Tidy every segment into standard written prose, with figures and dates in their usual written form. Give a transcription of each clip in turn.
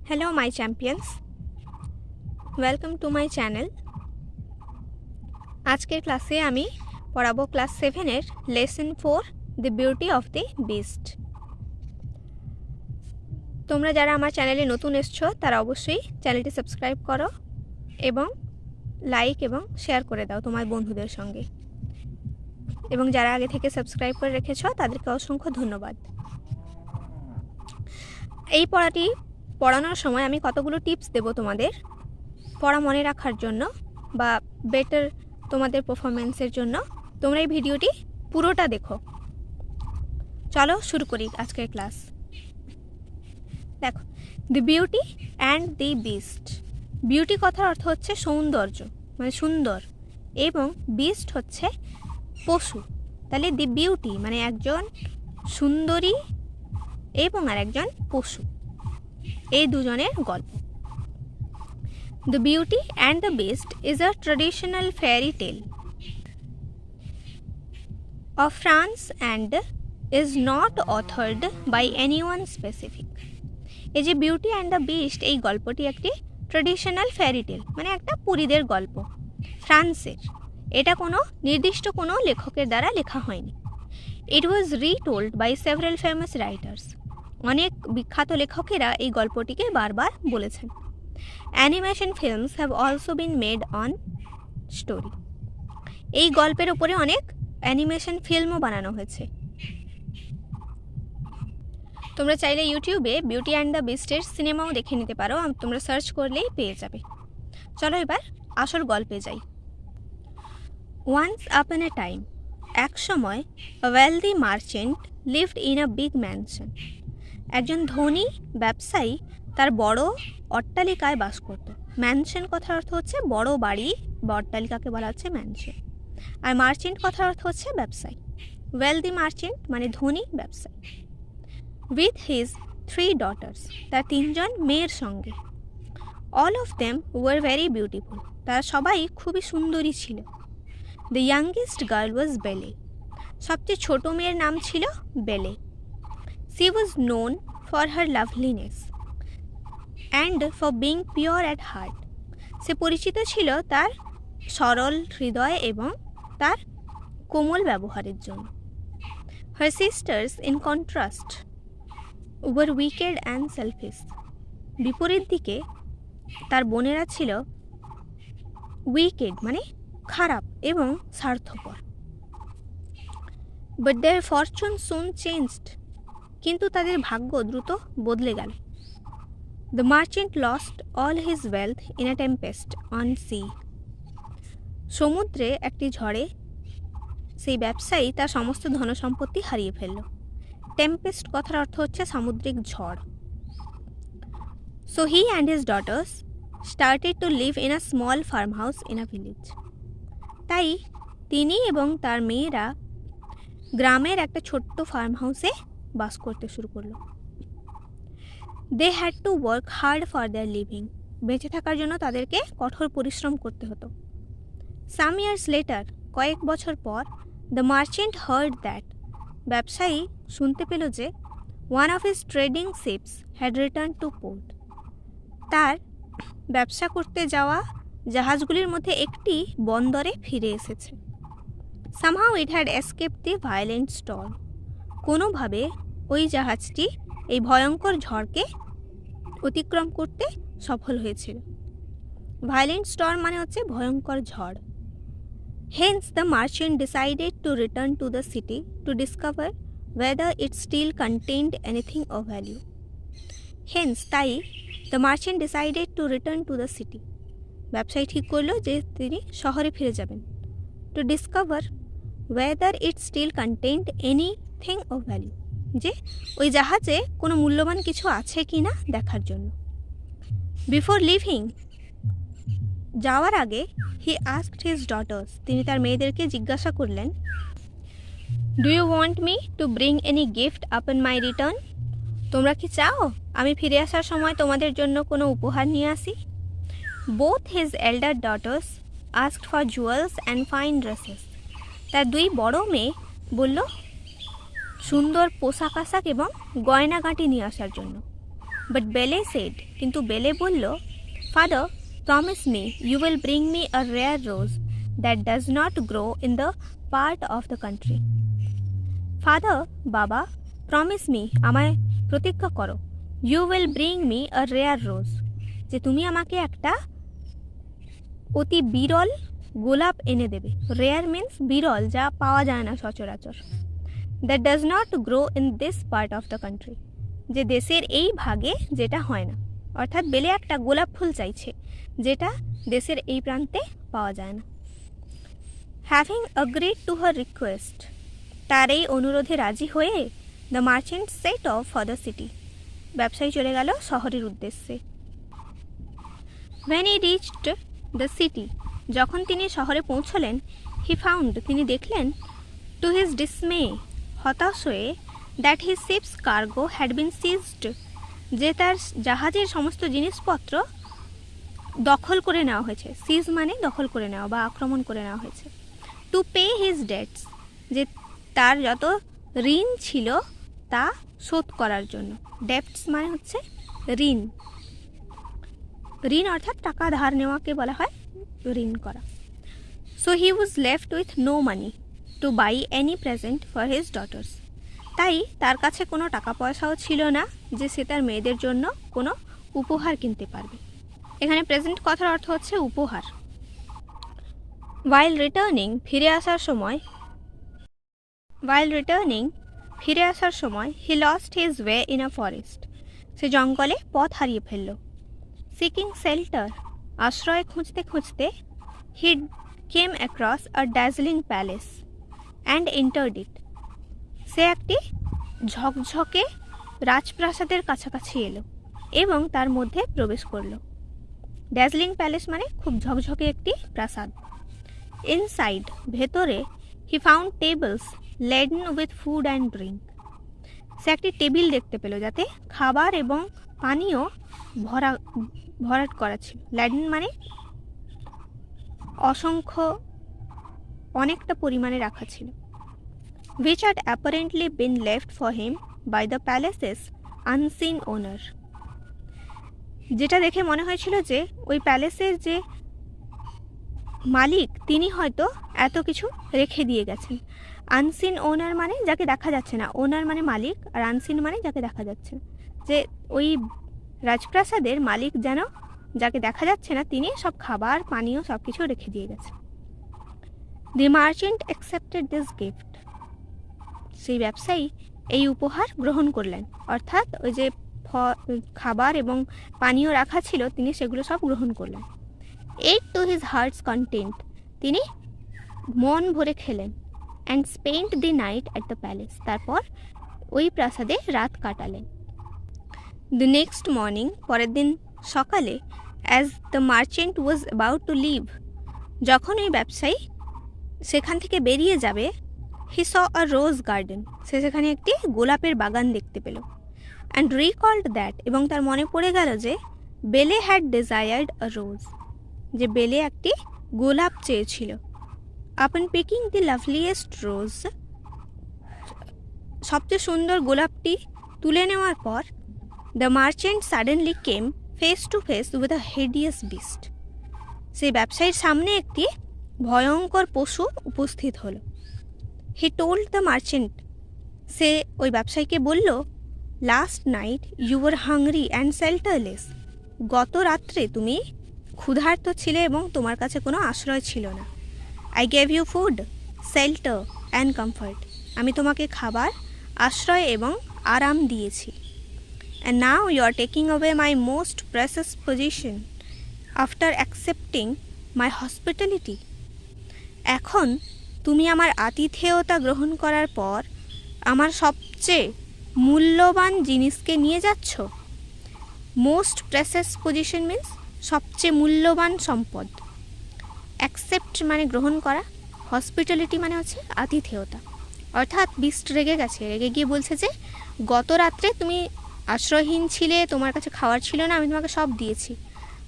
Hello my champions, welcome to my channel. আজকের ক্লাসে আমি পড়াবো ক্লাস 7 এর lesson 4 the beauty of the beast. তোমরা যারা আমার চ্যানেলে নতুন এসছো তারা অবশ্যই চ্যানেলটি সাবস্ক্রাইব করো এবং লাইক এবং শেয়ার করে দাও তোমার বন্ধুদের সঙ্গে, এবং যারা আগে থেকে সাবস্ক্রাইব করে রেখেছো তাদেরকে অসংখ্য ধন্যবাদ। এই পড়ানোর সময় আমি কতগুলো টিপস দেব তোমাদের পড়া মনে রাখার জন্য বা বেটার তোমাদের পারফরমেন্সের জন্য। তোমরা এই ভিডিওটি পুরোটা দেখো। চলো শুরু করি আজকের ক্লাস। দেখো, দি beauty and the beast. Beauty কথার অর্থ হচ্ছে সৌন্দর্য, মানে সুন্দর, এবং বিস্ট হচ্ছে পশু। তাহলে দি বিউটি মানে একজন সুন্দরী এবং আর একজন পশু, এই দুজনের গল্প। The Beauty and the Beast is a traditional fairy tale of France and is not authored by anyone specific. এই যে বিউটি অ্যান্ড দ্য বিস্ট, এই গল্পটি একটি ট্রেডিশনাল ফেয়ারি টেল, মানে একটা পরীদের গল্প, ফ্রান্সের। এটা কোনো নির্দিষ্ট কোনো লেখকের দ্বারা লেখা হয়নি। ইট ওয়াজ রিটোল্ড বাই সেভারাল ফেমাস রাইটার্স। অনেক বিখ্যাত লেখকেরা এই গল্পটিকে বারবার বলেছেন। Animation films have also been made on story. এই গল্পের ওপরে অনেক অ্যানিমেশন ফিল্মও বানানো হয়েছে। তোমরা চাইলে ইউটিউবে বিউটি অ্যান্ড দ্য বিস্টের সিনেমাও দেখে নিতে পারো, তোমরা সার্চ করলেই পেয়ে যাবে। চলো এবার আসল গল্পে যাই। ওয়ান্স আপন এ টাইম, এক সময় a wealthy merchant lived in a big mansion. একজন ধনী ব্যবসায়ী তার বড় অট্টালিকায় বাস করত। ম্যানশন কথার অর্থ হচ্ছে বড় বাড়ি বা অট্টালিকাকে বলা হচ্ছে ম্যানশন, আর মার্চেন্ট কথার অর্থ হচ্ছে ব্যবসায়ী। ওয়েলদি মার্চেন্ট মানে ধনী ব্যবসায়ী। উইথ হিজ 3 ডটার্স, তার 3জন মেয়ের সঙ্গে। All of them were very beautiful, তারা সবাই খুবই সুন্দরী ছিল। দ্য ইয়াংগেস্ট গার্ল ওয়াজ বেলে, সবচেয়ে ছোট মেয়ের নাম ছিল বেলে। She was known for her loveliness and for being pure at heart. সে পরিচিত ছিল তার সরল হৃদয় এবং তার কোমল ব্যবহারের জন্য। Her sisters in contrast were wicked and selfish. বিপরীত দিকে তার বোনেরা ছিল উইকেড মানে খারাপ এবং স্বার্থপর। But their fortune soon changed. কিন্তু তাদের ভাগ্য দ্রুত বদলে গেল। The merchant lost all his wealth in a tempest on sea. সমুদ্রে একটি ঝড়ে সেই ব্যবসায়ী তার সমস্ত ধনসম্পত্তি হারিয়ে ফেলল। টেম্পেস্ট কথার অর্থ হচ্ছে সামুদ্রিক ঝড়। So he and his daughters started to live in a small farm house in a village. তাই তিনি এবং তার মেয়েরা গ্রামের একটা ছোট্ট ফার্ম হাউসে বাস করতে শুরু করলো। They had to work hard for their living. বেঁচে থাকার জন্য তাদেরকে কঠোর পরিশ্রম করতে হতো। সাম ইয়ার্স লেটার, কয়েক বছর পর, দ্য মার্চেন্ট হার্ড দ্যাট, ব্যবসায়ী শুনতে পেল যে one of his trading ships had return to port. তার ব্যবসা করতে যাওয়া জাহাজগুলির মধ্যে একটি বন্দরে ফিরে এসেছে। Somehow it had escaped the violent storm. কোনোভাবে ওই জাহাজটি এই ভয়ঙ্কর ঝড়কে অতিক্রম করতে সফল হয়েছিল। ভায়োলেন্ট স্টর্ম মানে হচ্ছে ভয়ঙ্কর ঝড়। Hence the merchant decided to return to the city to discover whether it still contained anything of value. Hence তাই the merchant decided to return to the city, ব্যবসায়ী ঠিক করলো যে তিনি শহরে ফিরে যাবেন। To discover whether it still contained anything of value, যে ওই জাহাজে কোনো মূল্যবান কিছু আছে কি না দেখার জন্য। বিফোর লিভিং, যাওয়ার আগে, হি আস্কড হিজ ডটার্স, তিনি তার মেয়েদেরকে জিজ্ঞাসা করলেন, do you want me to bring any gift upon my return? তোমরা কি চাও আমি ফিরে আসার সময় তোমাদের জন্য কোনো উপহার নিয়ে আসি? Both his এল্ডার daughters asked for jewels and fine dresses. তার 2 বড় মেয়ে বলল সুন্দর পোশাক আশাক এবং গয়নাগাঁটি নিয়ে আসার জন্য। বাট বেলে সেড, কিন্তু বেলে বলল, father, promise me you will bring me a rare rose that does not grow in the part of the country. Father, বাবা, প্রমিস মি, আমায় প্রতিজ্ঞা করো, you will bring me a rare rose, যে তুমি আমাকে একটা অতি বিরল গোলাপ এনে দেবে। রেয়ার মিন্স বিরল, যা পাওয়া যায় না সচরাচর। That does not grow in this part of the country, যে দেশের এই ভাগে যেটা হয় না। অর্থাৎ বেলে একটা গোলাপ ফুল চাইছে যেটা দেশের এই প্রান্তে পাওয়া যায় না। Having agreed to her request, তার এই অনুরোধে রাজি হয়ে the merchant set of for the city, ব্যবসায়ী চলে গেল শহরের উদ্দেশ্যে। When he reached the city, যখন তিনি শহরে পৌঁছলেন, he found, তিনি দেখলেন, to his dismay, হতাশ হয়ে, that his ship's cargo had been seized, যে তার জাহাজের সমস্ত জিনিসপত্র দখল করে নেওয়া হয়েছে। সিজ মানে দখল করে নেওয়া বা আক্রমণ করে নেওয়া হয়েছে। টু পে হিজ ডেটস, যে তার যত ঋণ ছিল তা শোধ করার জন্য। ডেটস মানে হচ্ছে ঋণ। ঋণ অর্থাৎ টাকা ধার নেওয়াকে বলা হয় ঋণ করা। So he was left with no money to buy any present for his daughters, তাই তার কাছে কোনো টাকা পয়সাও ছিল না যে সে তার মেয়েদের জন্য কোনো উপহার কিনতে পারবে। এখানে প্রেজেন্ট কথার অর্থ হচ্ছে উপহার। while returning, ফিরে আসার সময় he lost his way in a forest, সে জঙ্গলে পথ হারিয়ে ফেলল। seeking shelter, আশ্রয় খুঁজতে খুঁজতে he came across a dazzling palace and entered it, সে একটি ঝকঝকে রাজপ্রাসাদের কাছাকাছি এলো এবং তার মধ্যে প্রবেশ করল। ড্যাজলিং প্যালেস মানে খুব ঝকঝকে একটি প্রাসাদ। ইনসাইড, ভেতরে, he found tables laden with food and drink, সে একটি টেবিল দেখতে পেল যাতে খাবার এবং পানীয় ভরাট করা ছিল। লেডেন মানে অনেকটা পরিমাণে রাখা ছিল। which had apparently been left for him by the palace's unseen owner, যেটা দেখে মনে হয়েছিল যে ওই প্যালেসের যে মালিক তিনি হয়তো এত কিছু রেখে দিয়ে গেছেন। আনসিন ওনার মানে যাকে দেখা যাচ্ছে না, ওনার মানে মালিক, আর আনসিন মানে যাকে দেখা যাচ্ছে না, যে ওই রাজপ্রাসাদের মালিক যেন যাকে দেখা যাচ্ছে না তিনি সব খাবার পানীয় সব কিছু রেখে দিয়ে গেছেন। দি মার্চেন্ট অ্যাকসেপ্টেড দিস গিফট, সেই ব্যবসায়ী এই উপহার গ্রহণ করলেন, অর্থাৎ ওই যে খাবার এবং পানীয় রাখা ছিল তিনি সেগুলো সব গ্রহণ করলেন। Ate to his heart's content, তিনি মন ভরে খেলেন। And spent the night at the palace, তারপর ওই প্রাসাদে রাত কাটালেন। দ্য নেক্সট মর্নিং, পরের দিন সকালে, as the merchant was about to leave, যখন ওই ব্যবসায়ী সেখান থেকে বেরিয়ে যাবে, হি স আ রোজ গার্ডেন, সে সেখানে একটি গোলাপের বাগান দেখতে পেল। অ্যান্ড রিকল্ড দ্যাট, এবং তার মনে পড়ে গেল যে বেলে হ্যাড ডিজায়ার্ড আ রোজ, যে বেলে একটি গোলাপ চেয়েছিল। আপন পিকিং দি লাভলিয়েস্ট রোজ, সবচেয়ে সুন্দর গোলাপটি তুলে নেওয়ার পর, the merchant suddenly came face to face with a hideous beast, সেই ব্যবসায়ীর সামনে একটি ভয়ঙ্কর পশু উপস্থিত হলো। হি টোল্ড দ্য মার্চেন্ট, সে ওই ব্যবসায়ীকে বলল, last night you were hungry and shelterless, গত রাত্রে তুমি ক্ষুধার্ত ছিলে এবং তোমার কাছে কোনো আশ্রয় ছিল না। I gave you food, shelter and comfort, আমি তোমাকে খাবার, আশ্রয় এবং আরাম দিয়েছি। And now you are taking away my most precious possession after accepting my hospitality, এখন তুমি আমার আতিথেয়তা গ্রহণ করার পর আমার সবচেয়ে মূল্যবান জিনিসকে নিয়ে যাচ্ছ। মোস্ট প্রেসিয়াস পজিশন মিন্স সবচেয়ে মূল্যবান সম্পদ। অ্যাকসেপ্ট মানে গ্রহণ করা, হসপিটালিটি মানে হচ্ছে আতিথেয়তা। অর্থাৎ বিস্ট রেগে গেছে, রেগে গিয়ে বলছে যে গত রাত্রে তুমি আশ্রয়হীন ছিলে, তোমার কাছে খাওয়ার ছিল না, আমি তোমাকে সব দিয়েছি,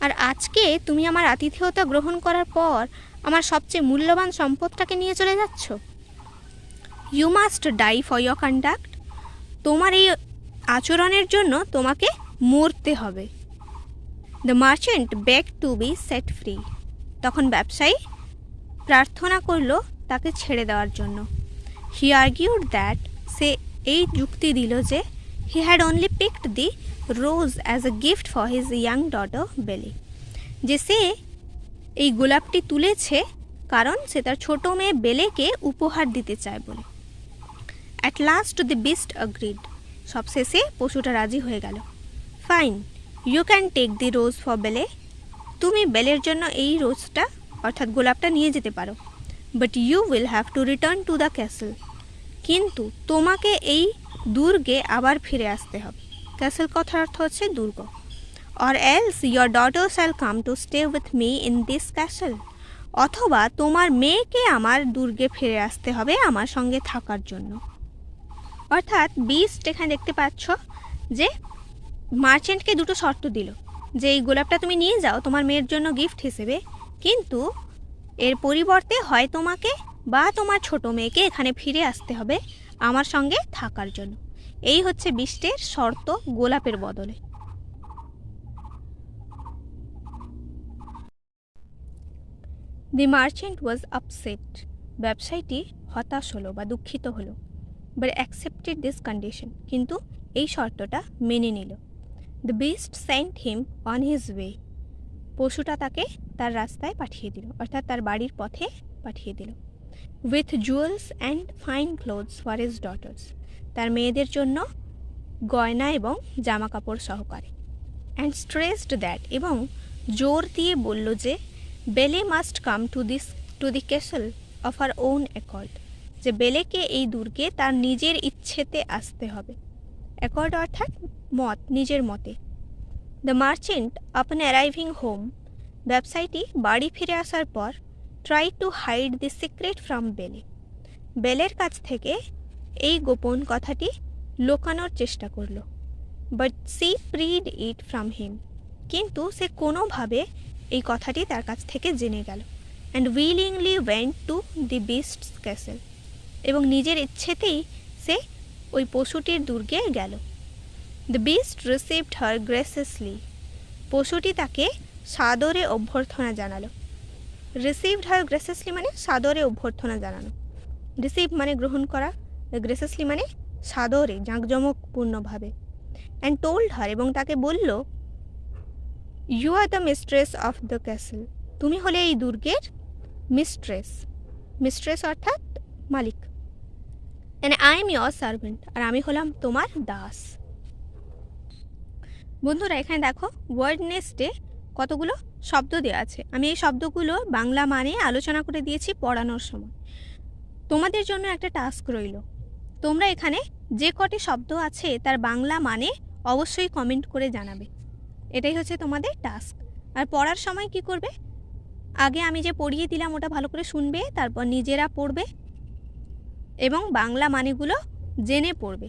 আর আজকে তুমি আমার আতিথেয়তা গ্রহণ করার পর আমার সবচেয়ে মূল্যবান সম্পদটাকে নিয়ে চলে যাচ্ছ। You must die for your conduct, তোমার এই আচরণের জন্য তোমাকে মরতে হবে। The merchant beg to be set free. তখন ব্যবসায়ী প্রার্থনা করল তাকে ছেড়ে দেওয়ার জন্য। হি আর্গিউড দ্যাট, সে এই যুক্তি দিল যে he had only picked the rose as a gift for his young daughter Belle, যে সে এই গোলাপটি তুলেছে কারণ সে তার ছোট মেয়ে বেলেকে উপহার দিতে চায় বলে। At last the beast agreed, সবশেষে পশুটা রাজি হয়ে গেল। Fine, you can take the rose for Belle, তুমি বেলের জন্য এই রোজটা অর্থাৎ গোলাপটা নিয়ে যেতে পারো। But you will have to return to the castle, কিন্তু তোমাকে এই দুর্গে আবার ফিরে আসতে হবে। ক্যাসেল কথার অর্থ হচ্ছে দুর্গ। Or else your daughter shall come to stay with me in this castle, অথবা তোমার মেয়েকে আমার দুর্গে ফিরে আসতে হবে আমার সঙ্গে থাকার জন্য। অর্থাৎ বিস্ট এখানে দেখতে পাচ্ছ যে মার্চেন্টকে দুটো শর্ত দিল যে এই গোলাপটা তুমি নিয়ে যাও তোমার মেয়ের জন্য গিফট হিসেবে, কিন্তু এর পরিবর্তে হয় তোমাকে বা তোমার ছোট মেয়েকে এখানে ফিরে আসতে হবে আমার সঙ্গে থাকার জন্য। এই হচ্ছে বিস্টের শর্ত গোলাপের বদলে। দি মার্চেন্ট ওয়াজ আপসেট, ব্যবসায়ীটি হতাশ হলো বা দুঃখিত হলো। বাট অ্যাকসেপ্টেড দিস কন্ডিশন, কিন্তু এই শর্তটা মেনে নিল। The beast sent him on his way, পশুটা তাকে তার রাস্তায় পাঠিয়ে দিল, অর্থাৎ তার বাড়ির পথে পাঠিয়ে দিল। With jewels and fine clothes for his daughters, তার মেয়েদের জন্য গয়না এবং জামা কাপড় সহকারে। অ্যান্ড স্ট্রেসড দ্যাট, এবং জোর দিয়ে বলল যে Belle must come to the castle of her own accord, যে বেলেকে এই দুর্গে তার নিজের ইচ্ছেতে আসতে হবে। অ্যাকর্ড অর্থাৎ মত, নিজের মতে। The merchant upon arriving home, ব্যবসায়ীটি বাড়ি ফিরে আসার পর try to hide the secret from Belle, বেলের কাছ থেকে এই গোপন কথাটি লুকানোর চেষ্টা করল। But she pried it from him, কিন্তু সে কোনোভাবে এই কথাটি তার কাছ থেকে জেনে গেল। And willingly went to the beast's castle, এবং নিজের ইচ্ছেতেই সে ওই পশুটির দুর্গে গেল। The beast received her graciously, পশুটি তাকে সাদরে অভ্যর্থনা জানালো। রিসিভড হার গ্রেসিয়াসলি মানে সাদরে অভ্যর্থনা জানানো। রিসিভ মানে গ্রহণ করা, গ্রেসিয়াসলি মানে সাদরে, জাঁকজমকপূর্ণভাবে। অ্যান্ড টোল্ড হার, এবং তাকে বলল, you are the mistress of the castle, তুমি হলে এই দুর্গের মিস্ট্রেস। মিস্ট্রেস অর্থাৎ মালিক। And I am your servant, আর আমি হলাম তোমার দাস। বন্ধুরা এখানে দেখো ওয়ার্ড নেস্টে কতগুলো শব্দ দেওয়া আছে। আমি এই শব্দগুলো বাংলা মানে আলোচনা করে দিয়েছি পড়ানোর সময়। তোমাদের জন্য একটা টাস্ক রইল, তোমরা এখানে যে কটি শব্দ আছে তার বাংলা মানে অবশ্যই কমেন্ট করে জানাবে। এটাই হচ্ছে তোমাদের টাস্ক। আর পড়ার সময় কি করবে, আগে আমি যে পড়িয়ে দিলাম ওটা ভালো করে শুনবে, তারপর নিজেরা পড়বে এবং বাংলা মানেগুলো জেনে পড়বে।